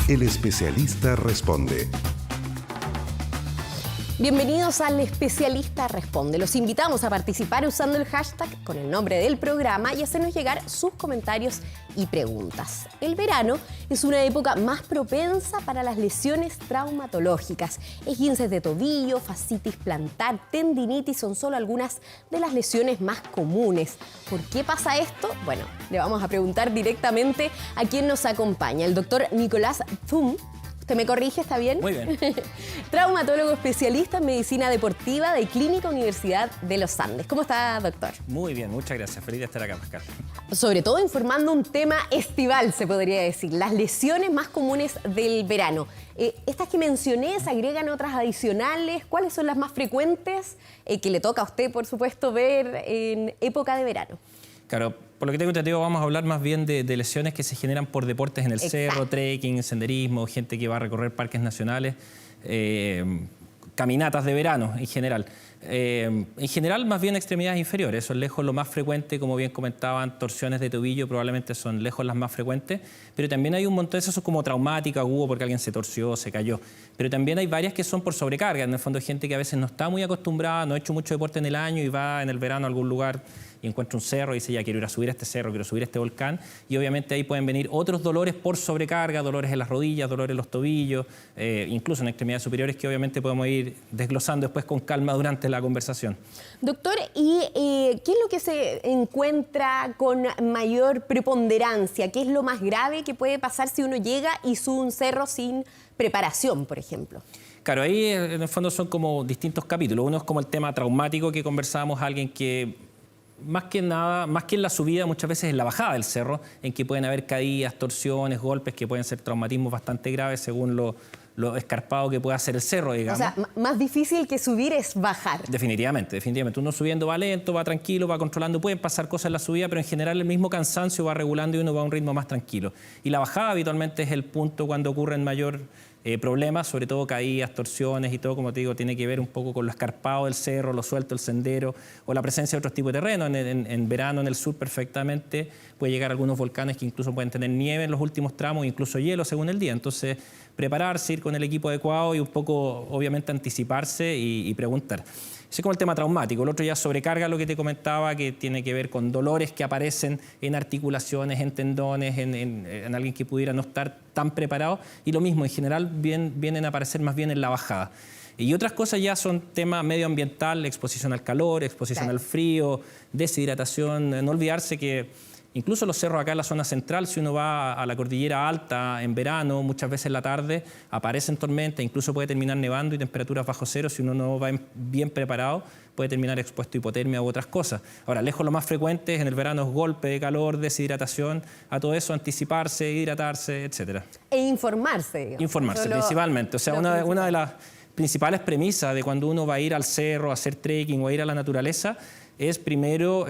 El especialista responde. Bienvenidos al Especialista Responde. Los invitamos a participar usando el hashtag con el nombre del programa y hacernos llegar sus comentarios y preguntas. El verano es una época más propensa para las lesiones traumatológicas. Esguinces de tobillo, fascitis plantar, tendinitis son solo algunas de las lesiones más comunes. ¿Por qué pasa esto? Bueno, le vamos a preguntar directamente a quien nos acompaña, el doctor Nicolás Thum. ¿Usted me corrige? ¿Está bien? Muy bien. Traumatólogo especialista en medicina deportiva de Clínica Universidad de los Andes. ¿Cómo está, doctor? Muy bien, muchas gracias. Feliz de estar acá, Pascal. Sobre todo informando un tema estival, se podría decir, las lesiones más comunes del verano. Estas que mencioné, ¿se agregan otras adicionales? ¿Cuáles son las más frecuentes que le toca a usted, por supuesto, ver en época de verano? Claro, por lo que tengo entendido, vamos a hablar más bien de lesiones que se generan por deportes en el cerro, trekking, senderismo, gente que va a recorrer parques nacionales, caminatas de verano en general. En general, más bien extremidades inferiores, son lejos lo más frecuente, como bien comentaban, torsiones de tobillo probablemente son lejos las más frecuentes, pero también hay un montón de esas como traumáticas, agudo porque alguien se torció, se cayó, pero también hay varias que son por sobrecarga, en el fondo hay gente que a veces no está muy acostumbrada, no ha hecho mucho deporte en el año y va en el verano a algún lugar y encuentra un cerro y dice, ya quiero ir a subir a este cerro, quiero subir a este volcán, y obviamente ahí pueden venir otros dolores por sobrecarga, dolores en las rodillas, dolores en los tobillos, incluso en extremidades superiores que obviamente podemos ir desglosando después con calma durante la conversación. Doctor, ¿y qué es lo que se encuentra con mayor preponderancia? ¿Qué es lo más grave que puede pasar si uno llega y sube un cerro sin preparación, por ejemplo? Claro, ahí en el fondo son como distintos capítulos. Uno es como el tema traumático que conversábamos, alguien que más que nada, más que en la subida, muchas veces en la bajada del cerro, en que pueden haber caídas, torsiones, golpes, que pueden ser traumatismos bastante graves según lo escarpado que pueda ser el cerro, digamos. O sea, más difícil que subir es bajar. Definitivamente, definitivamente. Uno subiendo va lento, va tranquilo, va controlando, pueden pasar cosas en la subida, pero en general el mismo cansancio va regulando y uno va a un ritmo más tranquilo. Y la bajada habitualmente es el punto cuando ocurren mayor problemas, sobre todo caídas, torsiones y todo, como te digo, tiene que ver un poco con lo escarpado del cerro, lo suelto del sendero o la presencia de otros tipos de terreno. En verano en el sur perfectamente puede llegar a algunos volcanes que incluso pueden tener nieve en los últimos tramos, incluso hielo según el día. Entonces, prepararse, ir con el equipo adecuado y un poco, obviamente, anticiparse y preguntar. Ese es como el tema traumático. El otro ya sobrecarga, lo que te comentaba, que tiene que ver con dolores que aparecen en articulaciones, en tendones, en alguien que pudiera no estar tan preparado. Y lo mismo, en general, vienen a aparecer más bien en la bajada. Y otras cosas ya son tema medioambiental, exposición al calor, exposición al frío, deshidratación. No olvidarse que incluso los cerros acá en la zona central, si uno va a la cordillera alta en verano, muchas veces en la tarde aparecen tormentas, incluso puede terminar nevando y temperaturas bajo cero. Si uno no va bien preparado, puede terminar expuesto a hipotermia u otras cosas. Ahora, lejos lo más frecuente en el verano es golpe de calor, deshidratación, a todo eso anticiparse, hidratarse, etc. E informarse. Digamos. Informarse, principalmente. O sea, una de las principales premisas de cuando uno va a ir al cerro, a hacer trekking o a ir a la naturaleza, es primero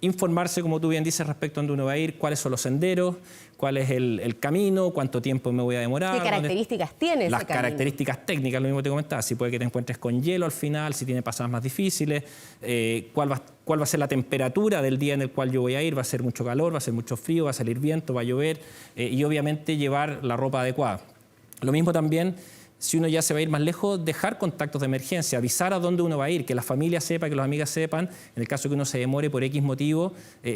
informarse, como tú bien dices, respecto a dónde uno va a ir, cuáles son los senderos, cuál es el camino, cuánto tiempo me voy a demorar. ¿Qué características tiene ese Las camino? características técnicas, lo mismo que te comentaba, si puede que te encuentres con hielo al final, si tiene pasadas más difíciles, cuál va a ser la temperatura del día en el cual yo voy a ir, va a ser mucho calor, va a ser mucho frío, va a salir viento, va a llover, y obviamente llevar la ropa adecuada. Lo mismo también, si uno ya se va a ir más lejos, dejar contactos de emergencia, avisar a dónde uno va a ir, que la familia sepa, que las amigas sepan, en el caso que uno se demore por X motivo,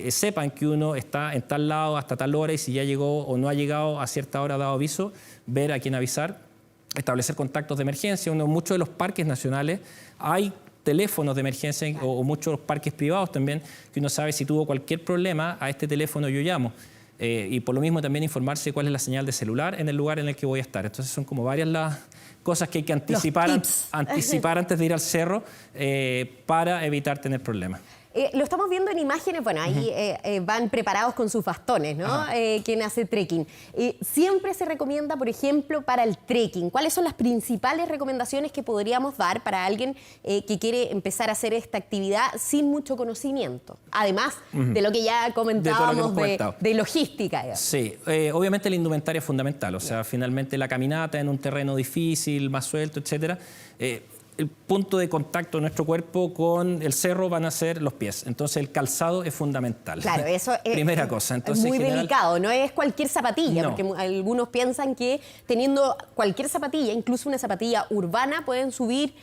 sepan que uno está en tal lado hasta tal hora y si ya llegó o no ha llegado a cierta hora dado aviso, ver a quién avisar, establecer contactos de emergencia. En muchos de los parques nacionales hay teléfonos de emergencia o muchos parques privados también, que uno sabe si tuvo cualquier problema, a este teléfono yo llamo. Y por lo mismo también informarse cuál es la señal de celular en el lugar en el que voy a estar. Entonces son como varias las cosas que hay que anticipar antes de ir al cerro para evitar tener problemas. Lo estamos viendo en imágenes, bueno, ahí van preparados con sus bastones, ¿no? Quien hace trekking. Siempre se recomienda, por ejemplo, para el trekking, ¿cuáles son las principales recomendaciones que podríamos dar para alguien que quiere empezar a hacer esta actividad sin mucho conocimiento? Además de lo que ya comentábamos de logística. Digamos. Sí, obviamente la indumentaria es fundamental, o sea, finalmente la caminata en un terreno difícil, más suelto, etcétera. el punto de contacto de nuestro cuerpo con el cerro van a ser los pies. Entonces el calzado es fundamental. Claro, eso es primera cosa. Entonces, muy delicado, no es cualquier zapatilla, No. porque algunos piensan que teniendo cualquier zapatilla, incluso una zapatilla urbana, pueden subir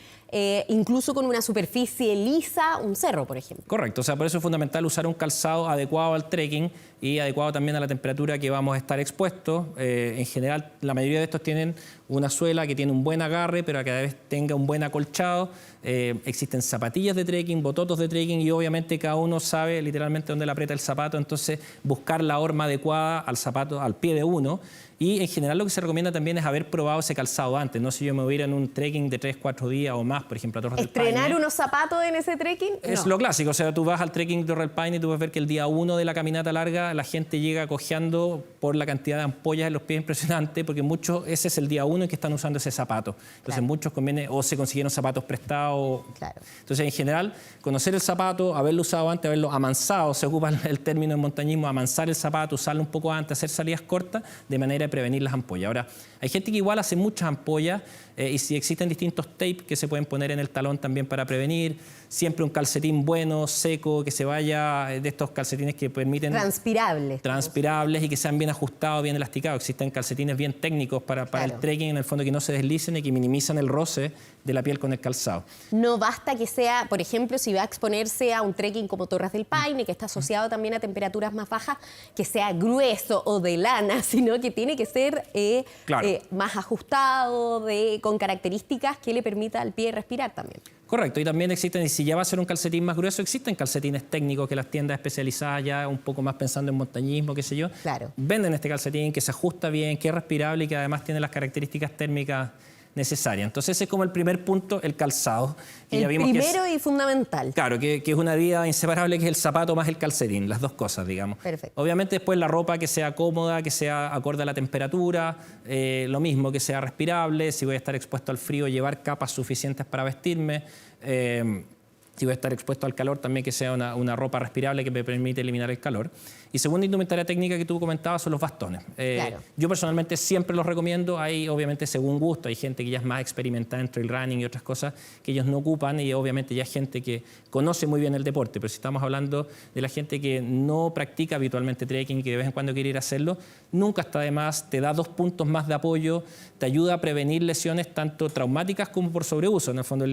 incluso con una superficie lisa un cerro, por ejemplo. Correcto, o sea, por eso es fundamental usar un calzado adecuado al trekking y adecuado también a la temperatura que vamos a estar expuestos. En general, la mayoría de estos tienen una suela que tiene un buen agarre, pero que a la vez tenga un buen acolchado. Existen zapatillas de trekking, bototos de trekking y obviamente cada uno sabe literalmente dónde le aprieta el zapato, entonces buscar la horma adecuada al zapato, al pie de uno. Y en general lo que se recomienda también es haber probado ese calzado antes. No sé si yo me voy a ir en un trekking de 3-4 días o más, por ejemplo, a Torres del Paine. ¿Estrenar unos zapatos en ese trekking? Es No. lo clásico, o sea, tú vas al trekking de Torres del Paine y tú vas a ver que el día 1 de la caminata larga la gente llega cojeando por la cantidad de ampollas en los pies impresionante, porque muchos, ese es el día 1 en que están usando ese zapato. Entonces Claro. muchos conviene o se consiguieron zapatos prestados. Claro. Entonces en general, conocer el zapato, haberlo usado antes, haberlo amansado, se ocupa el término en montañismo, amansar el zapato, usarlo un poco antes, hacer salidas cortas, de manera de prevenir las ampollas. Ahora, hay gente que igual hace muchas ampollas y si existen distintos tapes que se pueden poner en el talón también para prevenir, siempre un calcetín bueno, seco, que se vaya de estos calcetines que permiten... Transpirables y que sean bien ajustados, bien elasticados. Existen calcetines bien técnicos para Claro. el trekking, en el fondo que no se deslicen y que minimizan el roce de la piel con el calzado. No basta que sea, por ejemplo, si va a exponerse a un trekking como Torres del Paine, que está asociado también a temperaturas más bajas, que sea grueso o de lana, sino que tiene que ser Claro. más ajustado, con características que le permita al pie respirar también. Correcto, y también existen, y si ya va a ser un calcetín más grueso, existen calcetines técnicos que las tiendas especializadas ya un poco más pensando en montañismo, qué sé yo, Claro. venden este calcetín que se ajusta bien, que es respirable y que además tiene las características térmicas necesarias. Entonces ese es como el primer punto, el calzado. Y El ya vimos que es- primero y fundamental. Claro, que es una vida inseparable, que es el zapato más el calcetín, las dos cosas, digamos. Perfecto. Obviamente después la ropa que sea cómoda, que sea acorde a la temperatura, lo mismo, que sea respirable, si voy a estar expuesto al frío, llevar capas suficientes para vestirme. Si voy a estar expuesto al calor, también que sea una ropa respirable que me permite eliminar el calor. Y segunda indumentaria técnica que tú comentabas son los bastones. Claro. Yo personalmente siempre los recomiendo. Hay, obviamente, según gusto. Hay gente que ya es más experimentada en trail running y otras cosas que ellos no ocupan. Y obviamente ya hay gente que conoce muy bien el deporte. Pero si estamos hablando de la gente que no practica habitualmente trekking y que de vez en cuando quiere ir a hacerlo, nunca está de más. Te da 2 puntos más de apoyo. Te ayuda a prevenir lesiones tanto traumáticas como por sobreuso. En el fondo,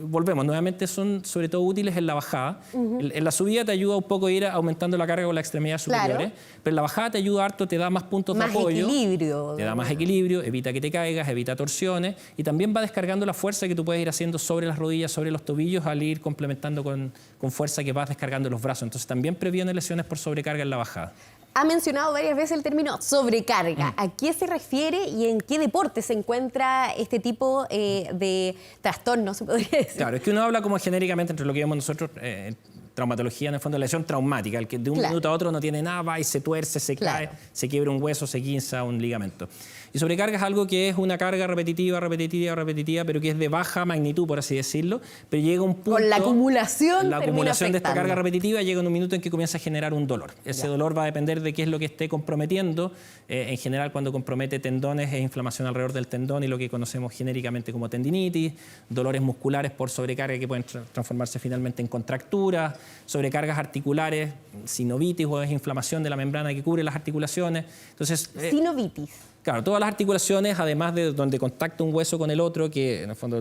volvemos, nuevamente son sobre todo útiles en la bajada. En la subida te ayuda un poco a ir aumentando la carga con las extremidades superiores, pero en la bajada te ayuda harto, te da más puntos Más de apoyo. equilibrio. Te da más equilibrio, evita que te caigas, evita torsiones y también va descargando la fuerza que tú puedes ir haciendo sobre las rodillas, sobre los tobillos, al ir complementando con fuerza que vas descargando los brazos. Entonces también previene lesiones por sobrecarga en la bajada. Ha mencionado varias veces el término sobrecarga. ¿A qué se refiere y en qué deporte se encuentra este tipo de trastorno, se podría decir? Claro, es que uno habla como genéricamente entre lo que vemos nosotros, traumatología, en el fondo, lesión traumática, el que de un Claro. minuto a otro no tiene nada, va y se tuerce, se Claro. cae, se quiebra un hueso, se quinza un ligamento. Y sobrecarga es algo que es una carga repetitiva, pero que es de baja magnitud, por así decirlo, pero llega un punto... Con la acumulación La termina acumulación de esta afectando. carga repetitiva llega en un minuto en que comienza a generar un dolor. Ese Ya. dolor va a depender de qué es lo que esté comprometiendo. En general, cuando compromete tendones, es inflamación alrededor del tendón y lo que conocemos genéricamente como tendinitis, dolores musculares por sobrecarga que pueden transformarse finalmente en contracturas, sobrecargas articulares, sinovitis o es inflamación de la membrana que cubre las articulaciones. Entonces, Sinovitis. claro, todas las articulaciones, además de donde contacta un hueso con el otro, que en el fondo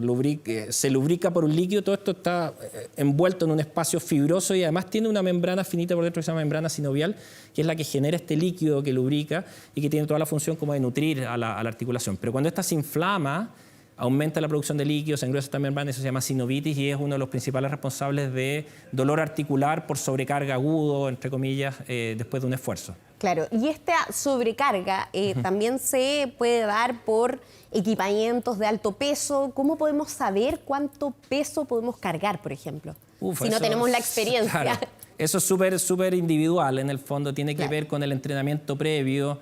se lubrica por un líquido, todo esto está envuelto en un espacio fibroso y además tiene una membrana finita por dentro que se llama membrana sinovial, que es la que genera este líquido que lubrica y que tiene toda la función como de nutrir a la articulación. Pero cuando esta se inflama, aumenta la producción de líquidos, se engruesa esta membrana, eso se llama sinovitis y es uno de los principales responsables de dolor articular por sobrecarga agudo, entre comillas, después de un esfuerzo. Claro, y esta sobrecarga también se puede dar por equipamientos de alto peso. ¿Cómo podemos saber cuánto peso podemos cargar, por ejemplo? Si no tenemos la experiencia. Claro, eso es súper individual, en el fondo tiene que Claro. ver con el entrenamiento previo.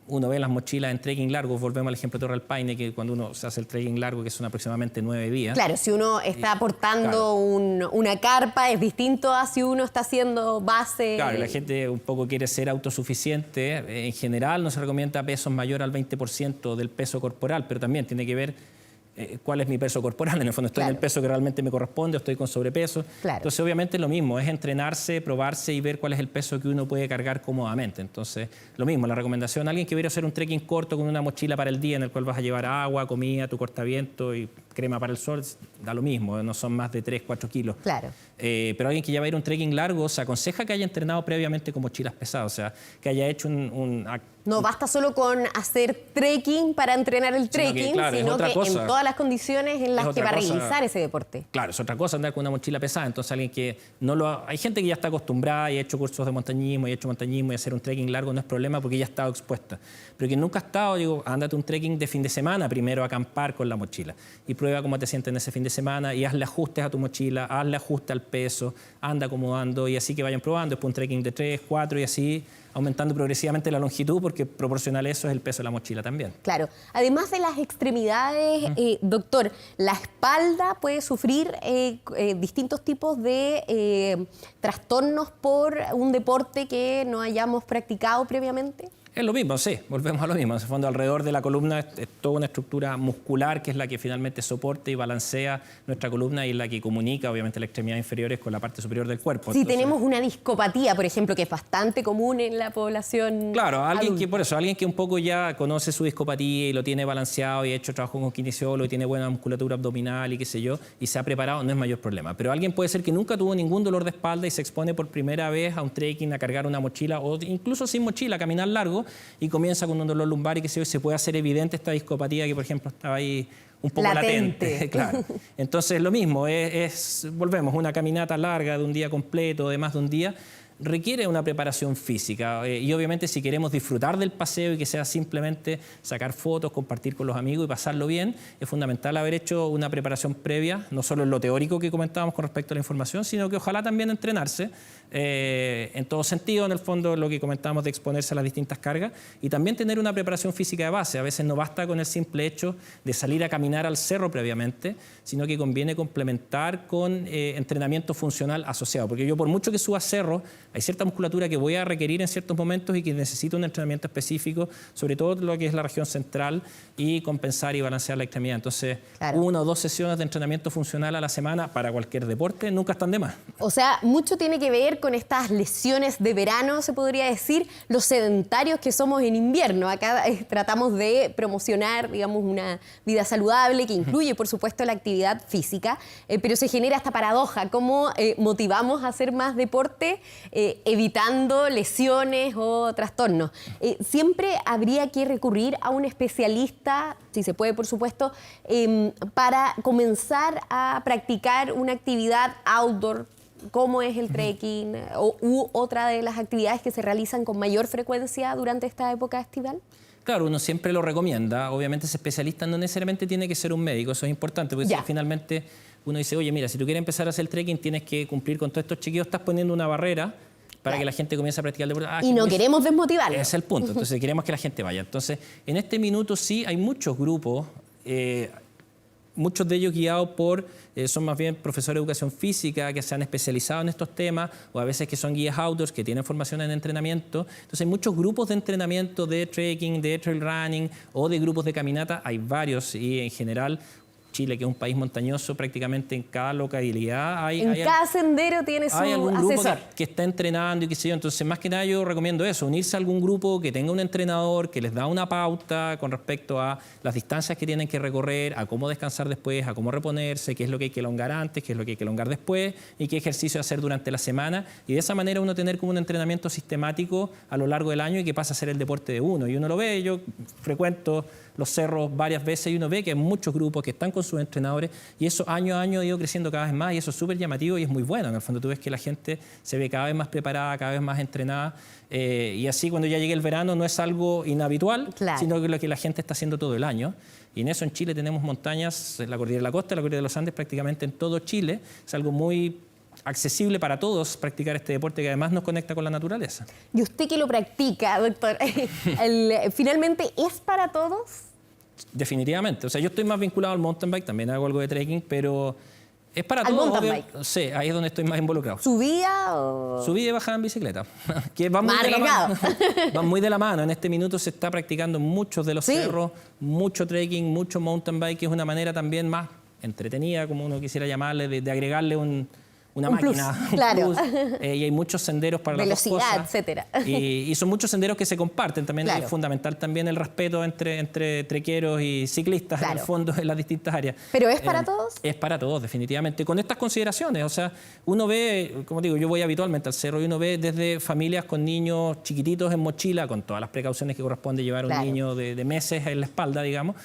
Uno ve las mochilas en trekking largo, volvemos al ejemplo de Torres del Paine, que cuando uno se hace el trekking largo, que son aproximadamente 9 días. Claro, si uno está aportando claro. una carpa, es distinto a si uno está haciendo base. Claro, la gente un poco quiere ser autosuficiente. En general no se recomienda pesos mayor al 20% del peso corporal, pero también tiene que ver cuál es mi peso corporal. En el fondo, ¿estoy en el peso que realmente me corresponde o estoy con sobrepeso? Claro. Entonces, obviamente, lo mismo, es entrenarse, probarse y ver cuál es el peso que uno puede cargar cómodamente. Entonces, lo mismo, la recomendación a alguien que quiere hacer un trekking corto con una mochila para el día en el cual vas a llevar agua, comida, tu cortaviento y crema para el sol, da lo mismo, no son más de 3, 4 kilos. Claro. Pero alguien que ya va a ir a un trekking largo, se aconseja que haya entrenado previamente con mochilas pesadas, o sea, que haya hecho No basta solo con hacer trekking para entrenar el trekking, sino que en todas las condiciones en las que va a realizar ese deporte. Claro, es otra cosa andar con una mochila pesada. Entonces, alguien que no lo hay gente que ya está acostumbrada y ha hecho cursos de montañismo y ha hecho montañismo y hacer un trekking largo no es problema porque ya ha estado expuesta. Pero quien nunca ha estado, digo, ándate un trekking de fin de semana primero a acampar con la mochila y prueba cómo te sientes en ese fin de semana y hazle ajustes a tu mochila, hazle ajuste al peso, anda acomodando y así que vayan probando. Después un trekking de 3, 4 y así aumentando progresivamente la longitud porque proporcional a eso es el peso de la mochila también. Claro. Además de las extremidades, doctor, la espalda puede sufrir distintos tipos de trastornos por un deporte que no hayamos practicado previamente. Es lo mismo, sí, volvemos a lo mismo. En el fondo, alrededor de la columna es toda una estructura muscular que es la que finalmente soporta y balancea nuestra columna y la que comunica, obviamente, las extremidades inferiores con la parte superior del cuerpo. Si tenemos una discopatía, por ejemplo, que es bastante común en la población. Claro, alguien que un poco ya conoce su discopatía y lo tiene balanceado y ha hecho trabajo con kinesiólogo y tiene buena musculatura abdominal y qué sé yo, y se ha preparado, no es mayor problema. Pero alguien puede ser que nunca tuvo ningún dolor de espalda y se expone por primera vez a un trekking, a cargar una mochila o incluso sin mochila, a caminar largo, y comienza con un dolor lumbar y que se puede hacer evidente esta discopatía que, por ejemplo, estaba ahí un poco latente. Claro. Entonces, lo mismo, volvemos, una caminata larga de un día completo, de más de un día, requiere una preparación física y obviamente si queremos disfrutar del paseo y que sea simplemente sacar fotos, compartir con los amigos y pasarlo bien, es fundamental haber hecho una preparación previa, no solo en lo teórico que comentábamos con respecto a la información, sino que ojalá también entrenarse en todo sentido, en el fondo, lo que comentábamos de exponerse a las distintas cargas y también tener una preparación física de base. A veces no basta con el simple hecho de salir a caminar al cerro previamente, sino que conviene complementar con entrenamiento funcional asociado, porque yo por mucho que suba cerro, hay cierta musculatura que voy a requerir en ciertos momentos y que necesito un entrenamiento específico, sobre todo lo que es la región central, y compensar y balancear la extremidad. Entonces, claro, 1 o 2 sesiones de entrenamiento funcional a la semana para cualquier deporte nunca están de más. O sea, mucho tiene que ver con estas lesiones de verano, se podría decir, los sedentarios que somos en invierno. Acá tratamos de promocionar, digamos, una vida saludable que incluye, por supuesto, la actividad física, pero se genera esta paradoja, cómo motivamos a hacer más deporte evitando lesiones o trastornos. Siempre habría que recurrir a un especialista, si se puede, por supuesto, para comenzar a practicar una actividad outdoor, como es el trekking u otra de las actividades que se realizan con mayor frecuencia durante esta época estival. Claro, uno siempre lo recomienda. Obviamente ese especialista no necesariamente tiene que ser un médico, eso es importante, porque si finalmente uno dice, oye, mira, si tú quieres empezar a hacer el trekking tienes que cumplir con todos estos chequeos, estás poniendo una barrera para que la gente comience a practicar el deporte. Y no queremos desmotivarlo. Ese es el punto, entonces queremos que la gente vaya. Entonces, en este minuto sí hay muchos grupos, muchos de ellos guiados por, son más bien profesores de educación física que se han especializado en estos temas, o a veces que son guías outdoors que tienen formación en entrenamiento. Entonces hay muchos grupos de entrenamiento de trekking, de trail running o de grupos de caminata, hay varios y en general Chile, que es un país montañoso, prácticamente en cada localidad cada sendero tiene su algún asesor. grupo que está entrenando y qué sé yo. Entonces, más que nada yo recomiendo eso, unirse a algún grupo que tenga un entrenador, que les da una pauta con respecto a las distancias que tienen que recorrer, a cómo descansar después, a cómo reponerse, qué es lo que hay que elongar antes, qué es lo que hay que elongar después y qué ejercicio hacer durante la semana. Y de esa manera uno tener como un entrenamiento sistemático a lo largo del año y que pasa a ser el deporte de uno. Y uno lo ve, yo frecuento los cerros varias veces y uno ve que hay muchos grupos que están con sus entrenadores y eso año a año ha ido creciendo cada vez más y eso es súper llamativo y es muy bueno. En el fondo tú ves que la gente se ve cada vez más preparada, cada vez más entrenada y así cuando ya llegue el verano no es algo inhabitual, sino que lo que la gente está haciendo todo el año. Y en eso en Chile tenemos montañas, la cordillera de la costa, la cordillera de los Andes, prácticamente en todo Chile. Es algo muy accesible para todos practicar este deporte que además nos conecta con la naturaleza. ¿Y usted que lo practica, doctor? ¿Finalmente es para todos? Definitivamente. O sea, yo estoy más vinculado al mountain bike, también hago algo de trekking, pero Es para al todos, mountain obvio. bike. Sí, ahí es donde estoy más involucrado. ¿Subida o...? Subida y bajada en bicicleta, que va muy Más de la mano. arriesgado. Van muy de la mano. En este minuto se está practicando muchos de los Sí. cerros, mucho trekking, mucho mountain bike, que es una manera también más entretenida, como uno quisiera llamarle, de agregarle una Un máquina. plus, claro. Y hay muchos senderos para las dos Velocidad, cosas. etcétera. Y son muchos senderos que se comparten. También Claro. es fundamental también el respeto entre trequeros y ciclistas, Claro. en el fondo, en las distintas áreas. ¿Pero es para todos? Es para todos, definitivamente. Con estas consideraciones, o sea, uno ve, como digo, yo voy habitualmente al cerro y uno ve desde familias con niños chiquititos en mochila, con todas las precauciones que corresponde llevar a un Claro. niño de meses en la espalda, digamos,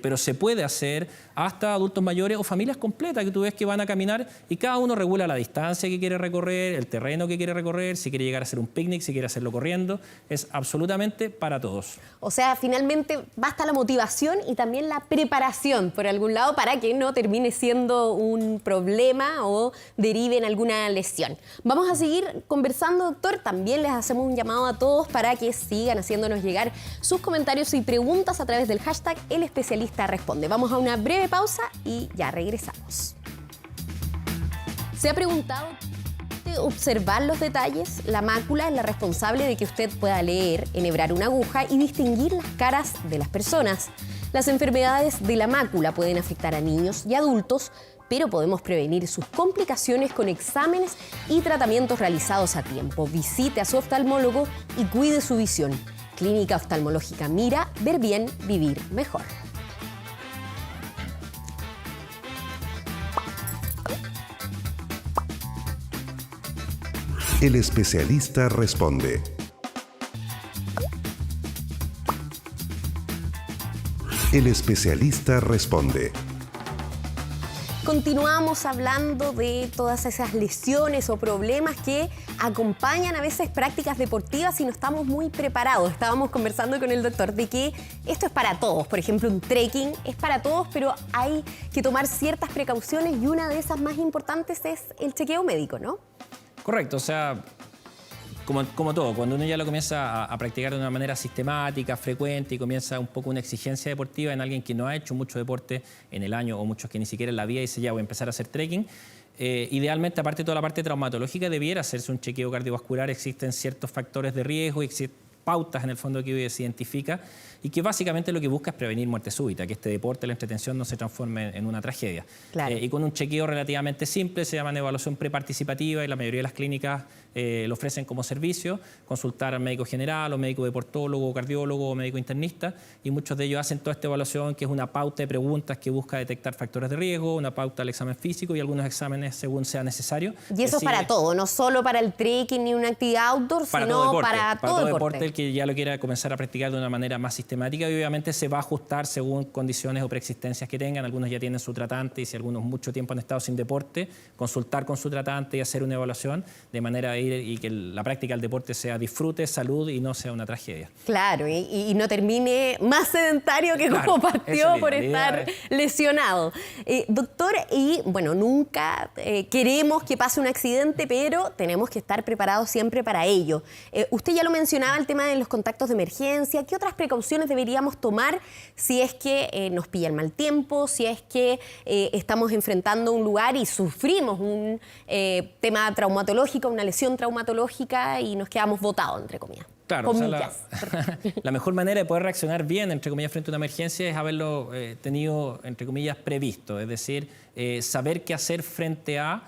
pero se puede hacer hasta adultos mayores o familias completas que tú ves que van a caminar y cada uno regula la distancia que quiere recorrer, el terreno que quiere recorrer, si quiere llegar a hacer un picnic, si quiere hacerlo corriendo. Es absolutamente para todos. O sea, finalmente basta la motivación y también la preparación por algún lado para que no termine siendo un problema o derive en alguna lesión. Vamos a seguir conversando, doctor. También les hacemos un llamado a todos para que sigan haciéndonos llegar sus comentarios y preguntas a través del hashtag El Especialista Responde. Vamos a una breve pausa y ya regresamos. ¿Se ha preguntado de observar los detalles? La mácula es la responsable de que usted pueda leer, enhebrar una aguja y distinguir las caras de las personas. Las enfermedades de la mácula pueden afectar a niños y adultos, pero podemos prevenir sus complicaciones con exámenes y tratamientos realizados a tiempo. Visite a su oftalmólogo y cuide su visión. Clínica Oftalmológica Mira, ver bien, vivir mejor. El especialista responde. El especialista responde. Continuamos hablando de todas esas lesiones o problemas que acompañan a veces prácticas deportivas y no estamos muy preparados. Estábamos conversando con el doctor de que esto es para todos. Por ejemplo, un trekking es para todos, pero hay que tomar ciertas precauciones y una de esas más importantes es el chequeo médico, ¿no? Correcto, o sea, como todo, cuando uno ya lo comienza a practicar de una manera sistemática, frecuente y comienza un poco una exigencia deportiva en alguien que no ha hecho mucho deporte en el año o muchos que ni siquiera en la vida dice ya voy a empezar a hacer trekking, idealmente aparte de toda la parte traumatológica debiera hacerse un chequeo cardiovascular. Existen ciertos factores de riesgo y pautas en el fondo que se identifica y que básicamente lo que busca es prevenir muerte súbita, que este deporte, la entretención no se transforme en una tragedia. Claro. Y con un chequeo relativamente simple, se llama evaluación preparticipativa y la mayoría de las clínicas lo ofrecen como servicio, consultar al médico general o médico deportólogo, o cardiólogo o médico internista, y muchos de ellos hacen toda esta evaluación que es una pauta de preguntas que busca detectar factores de riesgo, una pauta al examen físico y algunos exámenes según sea necesario. Y eso es para todo, no solo para el trekking ni una actividad outdoor, Para sino todo deporte, para todo deporte. El que ya lo quiera comenzar a practicar de una manera más sistemática y obviamente se va a ajustar según condiciones o preexistencias que tengan. Algunos ya tienen su tratante y si algunos mucho tiempo han estado sin deporte, consultar con su tratante y hacer una evaluación de manera de ir y que la práctica del deporte sea disfrute, salud y no sea una tragedia. Claro, y no termine más sedentario que Claro, como partió eso por mismo, la estar idea lesionado. Doctor, y bueno, nunca queremos que pase un accidente, pero tenemos que estar preparados siempre para ello. Usted ya lo mencionaba, el tema de los contactos de emergencia. ¿Qué otras precauciones deberíamos tomar si es que nos pilla el mal tiempo, si es que estamos enfrentando un lugar y sufrimos un tema traumatológico, una lesión traumatológica y nos quedamos botados, entre comillas? Claro, o sea, la mejor manera de poder reaccionar bien, entre comillas, frente a una emergencia es haberlo tenido, entre comillas, previsto. Es decir, saber qué hacer frente a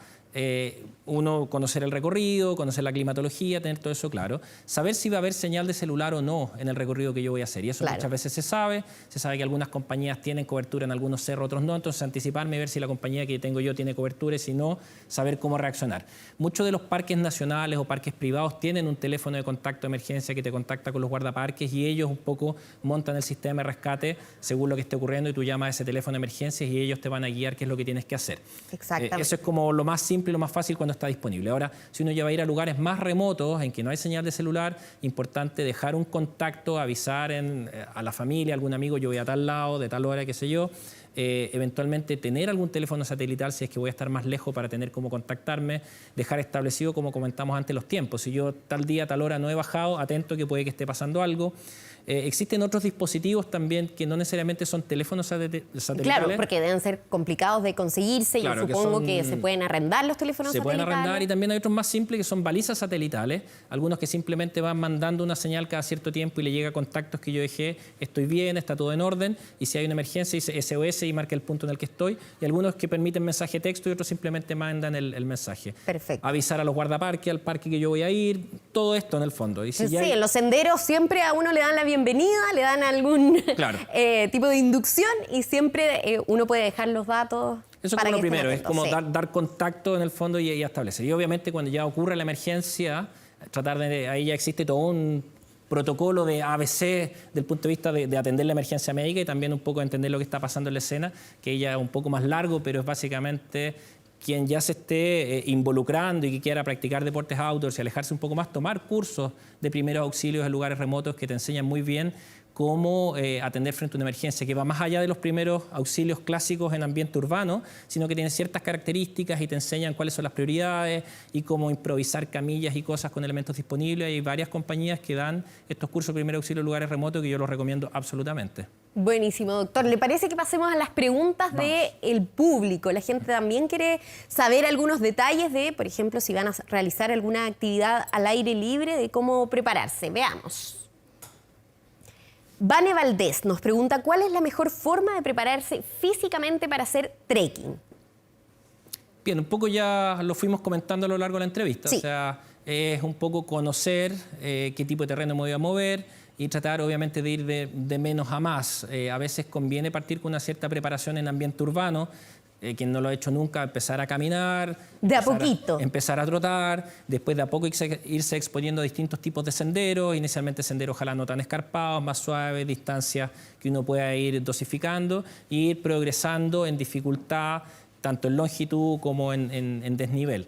uno, conocer el recorrido, conocer la climatología, tener todo eso claro. Saber si va a haber señal de celular o no en el recorrido que yo voy a hacer. Y eso muchas veces se sabe que algunas compañías tienen cobertura en algunos cerros, otros no. Entonces, anticiparme y ver si la compañía que tengo yo tiene cobertura y si no, saber cómo reaccionar. Muchos de los parques nacionales o parques privados tienen un teléfono de contacto de emergencia que te contacta con los guardaparques y ellos un poco montan el sistema de rescate según lo que esté ocurriendo y tú llamas a ese teléfono de emergencias y ellos te van a guiar qué es lo que tienes que hacer. Exactamente. Eso es como lo más simple y lo más fácil cuando está disponible. Ahora, si uno ya va a ir a lugares más remotos en que no hay señal de celular, importante dejar un contacto, avisar a la familia, algún amigo, yo voy a tal lado, de tal hora, qué sé yo. Eventualmente tener algún teléfono satelital si es que voy a estar más lejos para tener cómo contactarme, dejar establecido, como comentamos antes, los tiempos. Si yo tal día, tal hora no he bajado, atento que puede que esté pasando algo. Existen otros dispositivos también que no necesariamente son teléfonos satelitales. Claro, porque deben ser complicados de conseguirse. Claro, yo supongo que se pueden arrendar los teléfonos satelitales. Se pueden arrendar, y también hay otros más simples que son balizas satelitales, algunos que simplemente van mandando una señal cada cierto tiempo y le llega a contactos que yo dejé, estoy bien, está todo en orden, y si hay una emergencia dice SOS y marca el punto en el que estoy, y algunos que permiten mensaje texto y otros simplemente mandan el mensaje. Perfecto. Avisar a los guardaparques, al parque que yo voy a ir, todo esto en el fondo. Y si Sí, ya hay... en los senderos siempre a uno le dan la bienvenida, le dan algún Claro. tipo de inducción y siempre uno puede dejar los datos. Eso es para como lo que estén primero, es atentos, como sí. dar contacto en el fondo y establecer. Y obviamente cuando ya ocurre la emergencia, ahí ya existe todo un protocolo de ABC del punto de vista de atender la emergencia médica y también un poco entender lo que está pasando en la escena, que ya es un poco más largo, pero es básicamente quien ya se esté involucrando y que quiera practicar deportes outdoors y alejarse un poco más, tomar cursos de primeros auxilios en lugares remotos que te enseñan muy bien cómo atender frente a una emergencia, que va más allá de los primeros auxilios clásicos en ambiente urbano, sino que tiene ciertas características y te enseñan cuáles son las prioridades y cómo improvisar camillas y cosas con elementos disponibles. Hay varias compañías que dan estos cursos de primer auxilio en lugares remotos que yo los recomiendo absolutamente. Buenísimo, doctor. ¿Le parece que pasemos a las preguntas del público? La gente también quiere saber algunos detalles de, por ejemplo, si van a realizar alguna actividad al aire libre, de cómo prepararse. Veamos. Vane Valdés nos pregunta cuál es la mejor forma de prepararse físicamente para hacer trekking. Bien, un poco ya lo fuimos comentando a lo largo de la entrevista. Sí. O sea, es un poco conocer qué tipo de terreno me voy a mover y tratar obviamente de ir de menos a más. A veces conviene partir con una cierta preparación en ambiente urbano. Quien no lo ha hecho nunca, empezar a caminar. De a poquito. Empezar a trotar, después de a poco irse exponiendo a distintos tipos de senderos, inicialmente senderos ojalá no tan escarpados, más suaves, distancias que uno pueda ir dosificando e ir progresando en dificultad, tanto en longitud como en desnivel.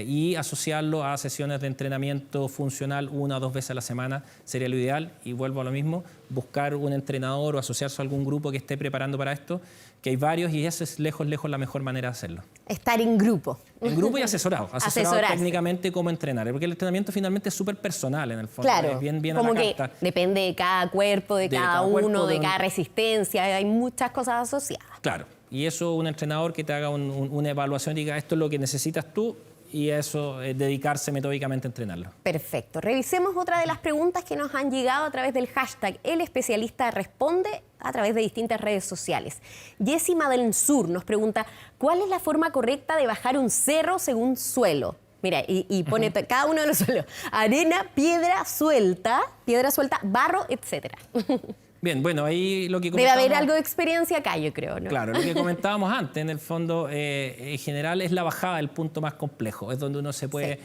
Y asociarlo a sesiones de entrenamiento funcional 1 o 2 veces a la semana sería lo ideal. Y vuelvo a lo mismo, buscar un entrenador o asociarse a algún grupo que esté preparando para esto, que hay varios y esa es lejos la mejor manera de hacerlo. Estar en grupo. En grupo y asesorado Asesorarse. técnicamente cómo entrenar, porque el entrenamiento finalmente es súper personal en el fondo, Claro, es bien como a la que carta. depende de cada cuerpo, de cada uno, de cada resistencia, hay muchas cosas asociadas. Claro, y eso un entrenador que te haga una evaluación y diga esto es lo que necesitas tú y a eso dedicarse metódicamente a entrenarlo. Perfecto. Revisemos otra de las preguntas que nos han llegado a través del hashtag El Especialista Responde a través de distintas redes sociales. Jessima del Sur nos pregunta ¿cuál es la forma correcta de bajar un cerro según suelo? Mira, y pone cada uno de los suelos. Arena, piedra suelta, barro, etcétera. Bien, bueno, ahí lo que Debe comentábamos... haber algo de experiencia acá, yo creo, ¿no? Claro, lo que comentábamos antes, en el fondo, en general es la bajada el punto más complejo. Es donde uno se puede... Sí.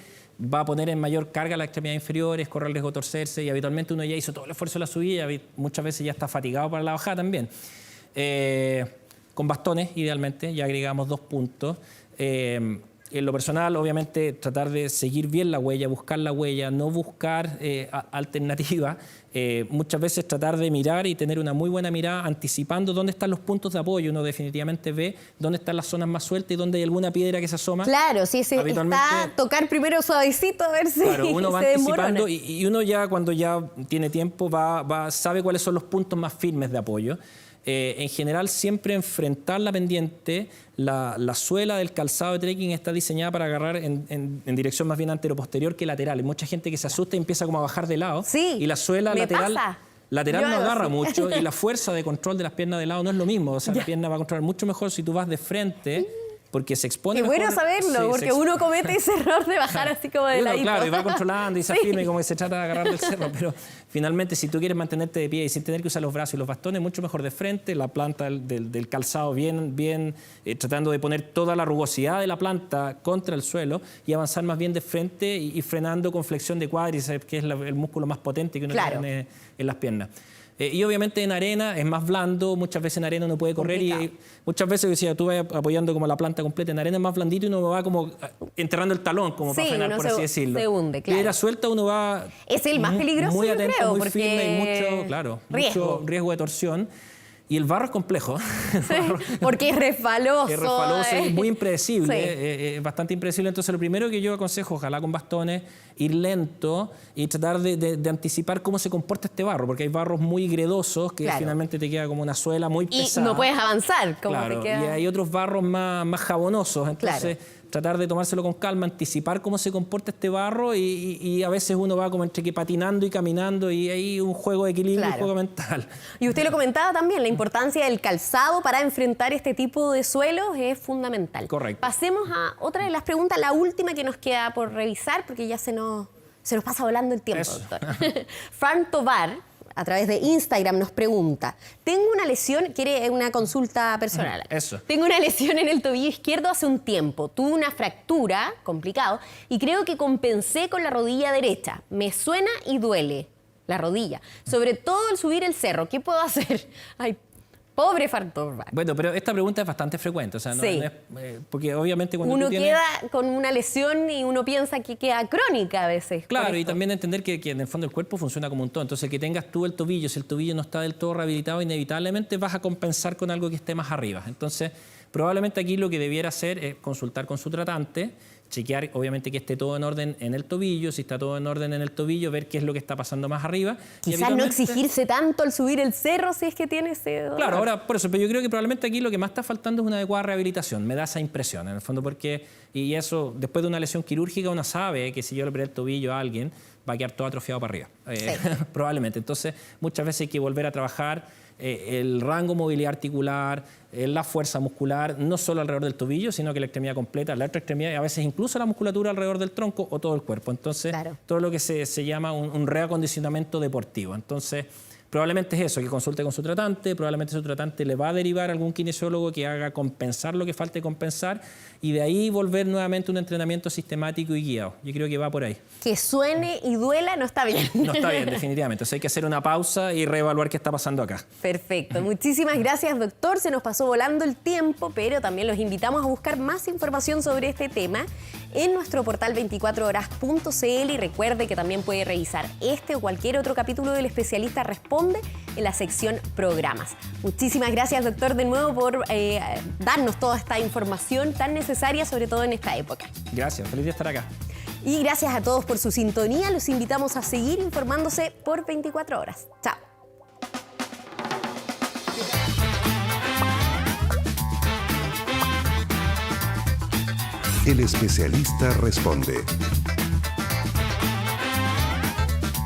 Va a poner en mayor carga las extremidades inferiores, correr el riesgo de torcerse y habitualmente uno ya hizo todo el esfuerzo de la subida y muchas veces ya está fatigado para la bajada también. Con bastones, idealmente, ya agregamos 2 puntos. En lo personal, obviamente, tratar de seguir bien la huella, buscar la huella, no buscar alternativas. Muchas veces tratar de mirar y tener una muy buena mirada anticipando dónde están los puntos de apoyo. Uno definitivamente ve dónde están las zonas más sueltas y dónde hay alguna piedra que se asoma. Claro, sí, está tocar primero suavecito a ver si claro, uno va se anticipando y uno ya cuando ya tiene tiempo sabe cuáles son los puntos más firmes de apoyo. En general, siempre enfrentar la pendiente, la suela del calzado de trekking está diseñada para agarrar en dirección más bien antero-posterior que lateral. Hay mucha gente que se asusta y empieza como a bajar de lado. Sí, y la suela lateral no agarra mucho y la fuerza de control de las piernas de lado no es lo mismo. O sea, la pierna va a controlar mucho mejor si tú vas de frente. Porque se expone. Qué bueno saberlo, porque uno comete ese error de bajar así como de ladito. Claro, y va controlando y se afirma y como que se trata de agarrar del cerro, pero finalmente si tú quieres mantenerte de pie y sin tener que usar los brazos y los bastones, mucho mejor de frente, la planta del calzado bien tratando de poner toda la rugosidad de la planta contra el suelo y avanzar más bien de frente y frenando con flexión de cuádriceps, que es el músculo más potente que uno tiene en las piernas. Y obviamente en arena es más blando, muchas veces en arena uno puede correr y muchas veces si tú vas apoyando como la planta completa, en arena es más blandito y uno va como enterrando el talón como para frenar, por así decirlo. Se hunde, claro. Piedra suelta uno va... Es el más peligroso, muy atento, yo creo, muy porque firme y mucho riesgo de torsión. Y el barro es complejo. Sí, porque es resbaloso. Es resbaloso y muy impredecible, Sí. es bastante impredecible. Entonces, lo primero que yo aconsejo, ojalá con bastones, ir lento y tratar de anticipar cómo se comporta este barro, porque hay barros muy gredosos que Claro. finalmente te queda como una suela muy Y pesada. no puedes avanzar, como Claro, te queda. y hay otros barros más jabonosos. Entonces, tratar de tomárselo con calma, anticipar cómo se comporta este barro y a veces uno va como entre que patinando y caminando y hay un juego de equilibrio, Claro. un juego mental. Y usted lo comentaba también, la importancia del calzado para enfrentar este tipo de suelos es fundamental. Correcto. Pasemos a otra de las preguntas, la última que nos queda por revisar, porque ya se nos pasa volando el tiempo, Eso. doctor. Fran Tovar, a través de Instagram, nos pregunta, tengo una lesión, quiere una consulta personal. Eso. Tengo una lesión en el tobillo izquierdo hace un tiempo. Tuve una fractura, complicado, y creo que compensé con la rodilla derecha. Me suena y duele la rodilla. Sobre todo al subir el cerro. ¿Qué puedo hacer? Ay, pobre Fran Tovar. Bueno, pero esta pregunta es bastante frecuente, o sea, no, Sí. no es, porque obviamente cuando Uno tú tienes... queda con una lesión y uno piensa que queda crónica a veces. por Claro, y esto. también entender que en el fondo el cuerpo funciona como un todo. Entonces, que tengas tú el tobillo, si el tobillo no está del todo rehabilitado, inevitablemente vas a compensar con algo que esté más arriba. Entonces, probablemente aquí lo que debiera hacer es consultar con su tratante, chequear obviamente que esté todo en orden en el tobillo, si está todo en orden en el tobillo, ver qué es lo que está pasando más arriba. Y Quizás no habitualmente- exigirse tanto al subir el cerro si es que tiene ese dolor. Claro, ahora por eso, pero yo creo que probablemente aquí lo que más está faltando es una adecuada rehabilitación. Me da esa impresión, en el fondo, porque, y eso, después de una lesión quirúrgica, uno sabe que si yo le operé el tobillo a alguien, va a quedar todo atrofiado para arriba. Probablemente. Entonces, muchas veces hay que volver a trabajar el rango movilidad articular, la fuerza muscular, no solo alrededor del tobillo, sino que la extremidad completa, la otra extremidad, y a veces incluso la musculatura alrededor del tronco o todo el cuerpo. Entonces, Claro. todo lo que se llama un reacondicionamiento deportivo. Entonces, probablemente es eso, que consulte con su tratante, probablemente su tratante le va a derivar a algún kinesiólogo que haga compensar lo que falte compensar y de ahí volver nuevamente un entrenamiento sistemático y guiado. Yo creo que va por ahí. Que suene y duela no está bien. No está bien, definitivamente. Entonces hay que hacer una pausa y reevaluar qué está pasando acá. Perfecto. Muchísimas gracias, doctor. Se nos pasó volando el tiempo, pero también los invitamos a buscar más información sobre este tema en nuestro portal 24horas.cl y recuerde que también puede revisar este o cualquier otro capítulo del Especialista Responde en la sección Programas. Muchísimas gracias, doctor, de nuevo por darnos toda esta información tan necesaria, sobre todo en esta época. Gracias, feliz de estar acá. Y gracias a todos por su sintonía. Los invitamos a seguir informándose por 24 horas. Chao. El especialista responde.